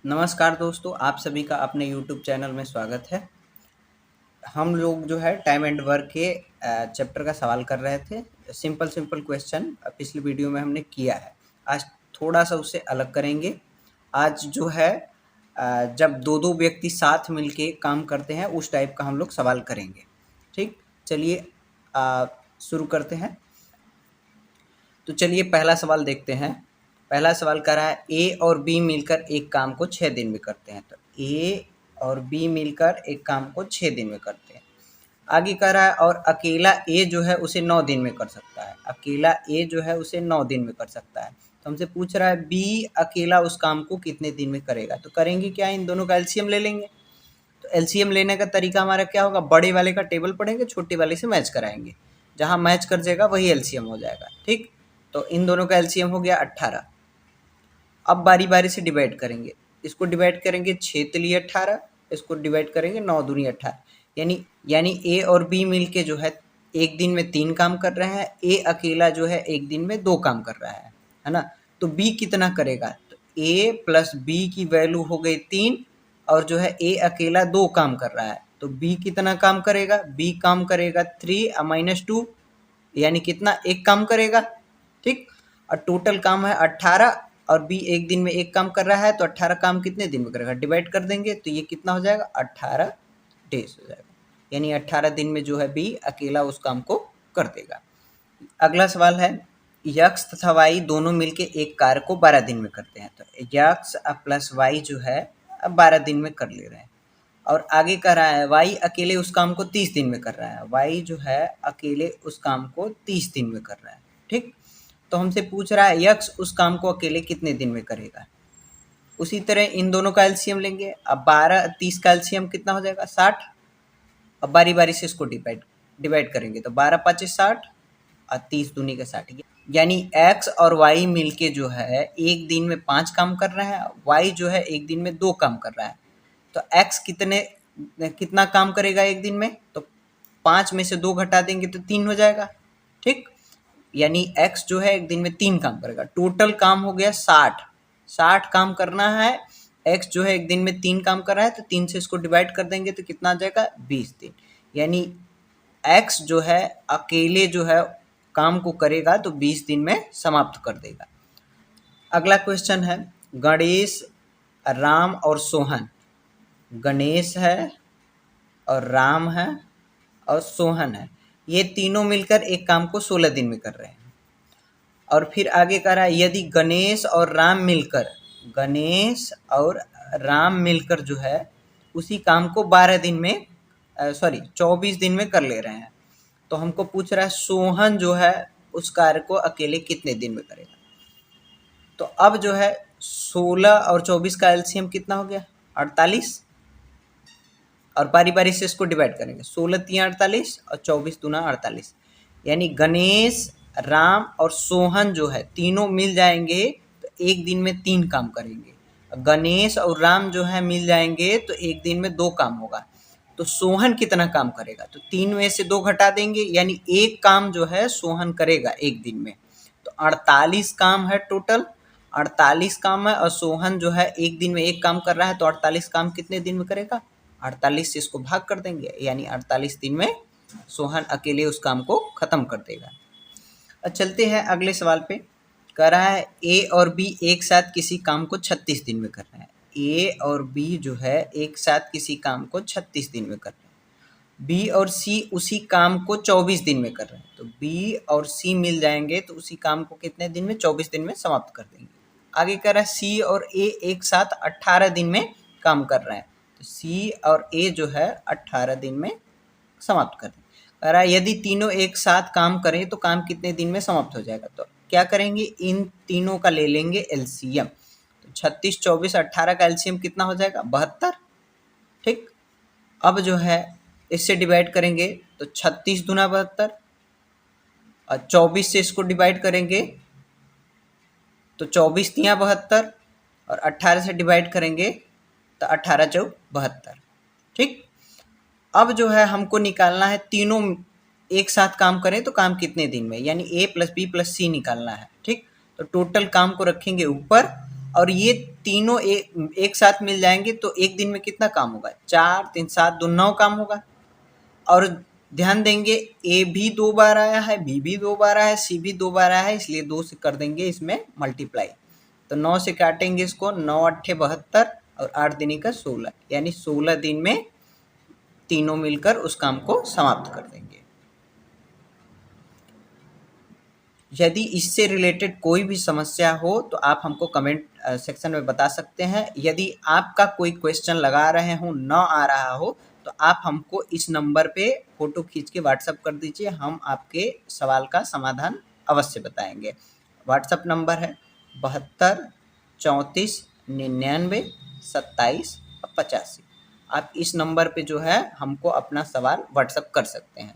नमस्कार दोस्तों, आप सभी का अपने यूट्यूब चैनल में स्वागत है। हम लोग जो है टाइम एंड वर्क के चैप्टर का सवाल कर रहे थे। सिंपल क्वेश्चन पिछली वीडियो में हमने किया है। आज थोड़ा सा उससे अलग करेंगे। आज जो है जब दो दो व्यक्ति साथ मिलके काम करते हैं उस टाइप का हम लोग सवाल करेंगे। ठीक, चलिए शुरू करते हैं। तो चलिए पहला सवाल देखते हैं। पहला सवाल कह रहा है ए और बी मिलकर एक काम को 6 दिन में करते हैं। तो ए और बी मिलकर एक काम को 6 दिन में करते हैं। आगे कह रहा है और अकेला ए जो है उसे 9 दिन में कर सकता है। अकेला ए जो है उसे 9 दिन में कर सकता है। तो हमसे पूछ रहा है बी अकेला उस काम को कितने दिन में करेगा। तो करेंगे क्या, इन दोनों का एलसीएम ले लेंगे। तो एलसीएम लेने का तरीका हमारा क्या होगा, बड़े वाले का टेबल पढ़ेंगे, छोटे वाले से मैच कराएंगे। जहाँ मैच कर जाएगा वही एलसीएम हो जाएगा। ठीक, तो इन दोनों का एलसीएम हो गया 18। अब बारी बारी से डिवाइड करेंगे। इसको डिवाइड करेंगे 6 तिली 18, इसको डिवाइड करेंगे 9 दूनी 18। यानी ए और बी मिलके जो है एक दिन में 3 काम कर रहे हैं। ए अकेला जो है एक दिन में 2 काम कर रहा है ना। तो बी कितना करेगा, तो ए प्लस बी की वैल्यू हो गई 3 और जो है ए अकेला 2 काम कर रहा है। तो बी कितना काम करेगा, बी काम करेगा 3 माइनस 2, यानी कितना, 1 काम करेगा। ठीक, और टोटल काम है 18 और बी एक दिन में 1 काम कर रहा है। तो 18 काम कितने दिन में करेगा, डिवाइड कर देंगे तो ये कितना हो जाएगा, 18 डेज हो जाएगा। यानी 18 दिन में जो है बी अकेला उस काम को कर देगा। अगला सवाल है यक्स तथा वाई दोनों मिलके एक कार्य को 12 दिन में करते हैं। तो यक्स प्लस वाई जो है अब 12 दिन में कर ले रहे हैं। और आगे कह रहा है वाई अकेले उस काम को 30 दिन में कर रहा है। वाई जो है अकेले उस काम को 30 दिन में कर रहा है। ठीक, तो हमसे पूछ रहा है यक्स उस काम को अकेले कितने दिन में करेगा। उसी तरह इन दोनों का एलसीएम लेंगे। अब 12 30 का एलसीएम कितना हो जाएगा, 60। अब बारी बारी से इसको डिवाइड करेंगे तो 12 5 60 और 30 दूनी का 60। यानी एक्स और वाई मिलके जो है एक दिन में 5 काम कर रहे हैं, वाई जो है एक दिन में 2 काम कर रहा है। तो एक्स कितना काम करेगा एक दिन में, तो 5 में से 2 घटा देंगे तो 3 हो जाएगा। ठीक, यानी एक्स जो है एक दिन में 3 काम करेगा। टोटल काम हो गया 60 काम करना है। एक्स जो है एक दिन में 3 काम कर रहा है, तो 3 से इसको डिवाइड कर देंगे तो कितना आ जाएगा, 20 दिन। यानी एक्स जो है अकेले जो है काम को करेगा तो 20 दिन में समाप्त कर देगा। अगला क्वेश्चन है गणेश, राम और सोहन। गणेश है और राम है और सोहन है, ये तीनों मिलकर एक काम को 16 दिन में कर रहे हैं। और फिर आगे कह रहा है यदि गणेश और राम मिलकर जो है उसी काम को 12 दिन में 24 दिन में कर ले रहे हैं। तो हमको पूछ रहा है सोहन जो है उस कार्य को अकेले कितने दिन में करेगा। तो अब जो है 16 और 24 का एलसीएम कितना हो गया, 48। और बारी बारी से इसको डिवाइड करेंगे, 16 3 48 और 24 दूना 48। यानी गणेश, राम और सोहन जो है तीनों मिल जाएंगे तो एक दिन में 3 काम करेंगे। गणेश और राम जो है मिल जाएंगे तो एक दिन में 2 काम होगा। तो सोहन कितना काम करेगा, तो 3 में से 2 घटा देंगे, यानी 1 काम जो है सोहन करेगा एक दिन में। तो 48 काम है टोटल, 48 काम है। और सोहन जो है एक दिन में 1 काम कर रहा है, तो 48 काम कितने दिन में करेगा, 48 से इसको भाग कर देंगे, यानी 48 दिन में सोहन अकेले उस काम को खत्म कर देगा। अब चलते हैं अगले सवाल पे। कह रहा है ए और बी एक साथ किसी काम को 36 दिन में कर रहे हैं। ए और बी जो है एक साथ किसी काम को 36 दिन में कर रहे हैं। बी और सी उसी काम को 24 दिन में कर रहे हैं। तो बी और सी मिल जाएंगे तो उसी काम को कितने दिन में, 24 दिन में समाप्त कर देंगे। आगे कह रहा है सी और ए एक साथ 18 दिन में काम कर रहे हैं। तो सी और ए जो है 18 दिन में समाप्त कर दें। कह रहा है यदि तीनों एक साथ काम करें तो काम कितने दिन में समाप्त हो जाएगा। तो क्या करेंगे, इन तीनों का ले लेंगे एलसीएम। तो 36 24 18 का एलसीएम कितना हो जाएगा, 72। ठीक, अब जो है इससे डिवाइड करेंगे तो 36 दूना 72 और 24 से इसको डिवाइड करेंगे तो 24 तिया 72 और 18 से डिवाइड करेंगे तो 18 चौक 72। ठीक, अब जो है हमको निकालना है तीनों एक साथ काम करें तो काम कितने दिन में, यानी ए प्लस बी प्लस सी निकालना है। ठीक, तो टोटल काम को रखेंगे ऊपर और ये तीनों एक साथ मिल जाएंगे तो एक दिन में कितना काम होगा? 4 3 7 2 9 काम होगा। और ध्यान देंगे ए भी 2 बार आया है, बी भी 2 बार आया है, सी भी 2 बार आया है, इसलिए 2 से कर देंगे इसमें मल्टीप्लाई। तो 9 से काटेंगे इसको, 9 अट्ठे 72 और 8 दिनी का 16, यानी 16 दिन में तीनों मिलकर उस काम को समाप्त कर देंगे। यदि इससे रिलेटेड कोई भी समस्या हो तो आप हमको कमेंट सेक्शन में बता सकते हैं। यदि आपका कोई क्वेश्चन लगा रहे हो ना आ रहा हो तो आप हमको इस नंबर पे फ़ोटो खींच के व्हाट्सएप कर दीजिए, हम आपके सवाल का समाधान अवश्य बताएंगे। व्हाट्सएप नंबर है 72 34 99 27 85। आप इस नंबर पे जो है हमको अपना सवाल व्हाट्सएप कर सकते हैं।